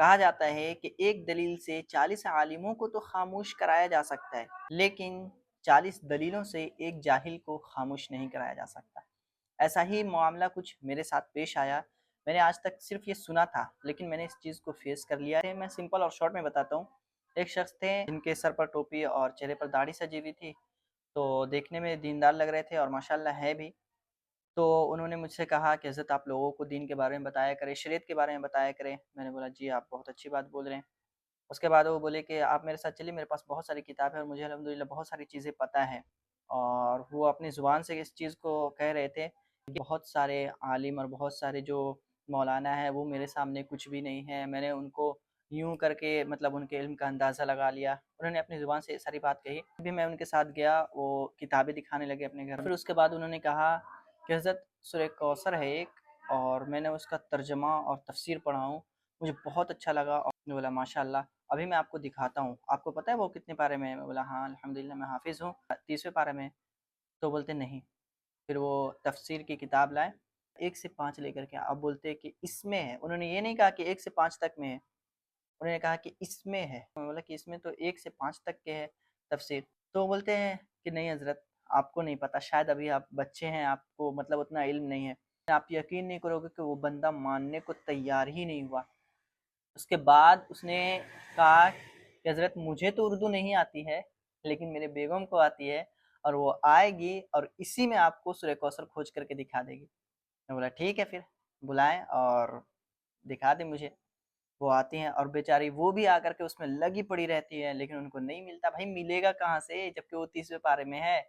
کہا جاتا ہے کہ ایک دلیل سے 40 عالموں کو تو خاموش کرایا جا سکتا ہے، لیکن 40 دلیلوں سے ایک جاہل کو خاموش نہیں کرایا جا سکتا۔ ایسا ہی معاملہ کچھ میرے ساتھ پیش آیا۔ میں نے آج تک صرف یہ سنا تھا، لیکن میں نے اس چیز کو فیس کر لیا ہے۔ میں سمپل اور شارٹ میں بتاتا ہوں۔ ایک شخص تھے جن کے سر پر ٹوپی اور چہرے پر داڑھی سجی ہوئی تھی، تو دیکھنے میں دیندار لگ رہے تھے اور ماشاءاللہ ہے بھی۔ تو انہوں نے مجھ سے کہا کہ حضرت آپ لوگوں کو دین کے بارے میں بتایا کریں، شریعت کے بارے میں بتایا کریں۔ میں نے بولا جی آپ بہت اچھی بات بول رہے ہیں۔ اس کے بعد وہ بولے کہ آپ میرے ساتھ چلیے، میرے پاس بہت ساری کتاب ہے اور مجھے الحمدللہ بہت ساری چیزیں پتہ ہے۔ اور وہ اپنی زبان سے اس چیز کو کہہ رہے تھے کہ بہت سارے عالم اور بہت سارے جو مولانا ہیں وہ میرے سامنے کچھ بھی نہیں ہے، میں نے ان کو یوں کر کے مطلب ان کے علم کا اندازہ لگا لیا۔ انہوں نے اپنی زبان سے ساری بات کہی، بھی میں ان کے ساتھ گیا، وہ کتابیں دکھانے لگے اپنے گھر میں۔ پھر اس کے بعد انہوں نے کہا کہ حضرت سورہ کوثر ہے ایک، اور میں نے اس کا ترجمہ اور تفسیر پڑھا ہوں، مجھے بہت اچھا لگا۔ اور میں بولا ماشاءاللہ ابھی میں آپ کو دکھاتا ہوں، آپ کو پتہ ہے وہ کتنے پارے میں ہے؟ میں بولا ہاں الحمدللہ میں حافظ ہوں، 30ویں پارے میں۔ تو بولتے نہیں۔ پھر وہ تفسیر کی کتاب لائے، 1 سے 5 لے کر کے اب بولتے کہ اس میں ہے۔ انہوں نے یہ نہیں کہا کہ 1 سے 5 تک میں ہے، انہوں نے کہا کہ اس میں ہے۔ میں بولا کہ اس میں تو 1 سے 5 تک کے ہے تفسیر۔ تو بولتے ہیں کہ نہیں حضرت آپ کو نہیں پتہ، شاید ابھی آپ بچے ہیں، آپ کو مطلب اتنا علم نہیں ہے۔ آپ یقین نہیں کرو گے کہ وہ بندہ ماننے کو تیار ہی نہیں ہوا۔ اس کے بعد اس نے کہا کہ حضرت مجھے تو اردو نہیں آتی ہے، لیکن میرے بیگم کو آتی ہے، اور وہ آئے گی اور اسی میں آپ کو سورہ کوثر کھوج کر کے دکھا دے گی۔ میں بولا ٹھیک ہے، پھر بلائیں اور دکھا دیں مجھے۔ وہ آتی ہیں اور بیچاری وہ بھی آ کر کے اس میں لگی پڑی رہتی ہے، لیکن ان کو نہیں ملتا۔ بھائی ملے گا کہاں سے جبکہ وہ 30ویں پارے میں ہے؟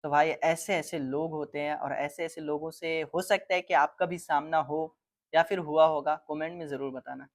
تو بھائی ایسے ایسے لوگ ہوتے ہیں، اور ایسے ایسے لوگوں سے ہو سکتا ہے کہ آپ کا بھی سامنا ہو یا پھر ہوا ہوگا، کومنٹ میں ضرور بتانا۔